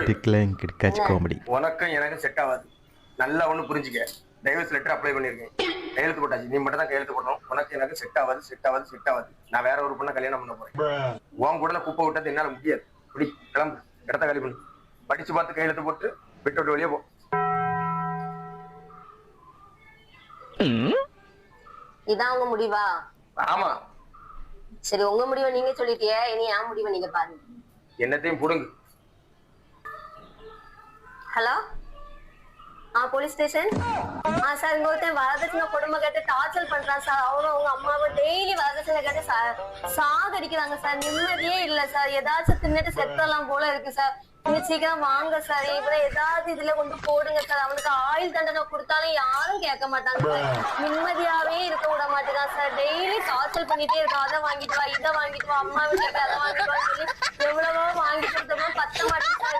Decline கிட்காச் comedy. உனக்கும் எனக்கு set ஆகாது. நல்லா ஒண்ணு புரிஞ்சுக்க. டைவர்ஸ் லெட்டர் அப்ளை பண்ணிருக்கேன். கையெழுத்து போட்டாச்சு. நீ மட்டும் தான் கையெழுத்து போடணும். உனக்கு எனக்கு செட் ஆகாது. நான் வேற ஒரு பொண்ணை கல்யாணம் பண்ண போறேன். உன் கூட குப்பை விட்டது என்னால முடியாது. இப்படி கிளம்பு, இடத்த காலி பண்ணு. படிச்சு பார்த்து கையெழுத்து போட்டு விட்டு வெளியே போ. இதான் உங்க முடிவா? ஆமா. சரி, உங்க முடிவை நீங்க சொல்லிட்டியே, இனி என் முடிவை நீங்க பாருங்க. என்னத்தையும் புடுங்கு. Hello, police station. சார், இங்க ஒருத்தன் வரதட்சணை கொடுமை கேட்டு டார்ச்சர் பண்றான் சார். அவரும் அவங்க அம்மாவை டெய்லி வரதட்சணை கேட்டு சாகடிக்கிறாங்க சார். நிம்மதியே இல்ல சார். ஏதாச்சும் தின்னுட்டு செத்தலாம் போல இருக்கு சார். நீங்க சீக்கிரம் வாங்க சார். இவரை ஏதாவது இதுல கொண்டு போடுங்க சார். அவனுக்கு ஆயுள் தண்டனை கொடுத்தாலும் யாரும் கேட்க மாட்டாங்க சார். நிம்மதியாவே இருக்க விட மாட்டேங்கான் சார். டெய்லி டார்ச்சர் பண்ணிட்டே இருக்கான். அதை வாங்கிட்டு வா, இதை வாங்கிட்டு வா, அம்மா வீட்டுக்கு அதை வாங்கிட்டு வா சொல்லி எவ்வளவோ வாங்கி கொடுத்தோமோ பத்த மாட்டேங்குது சார்.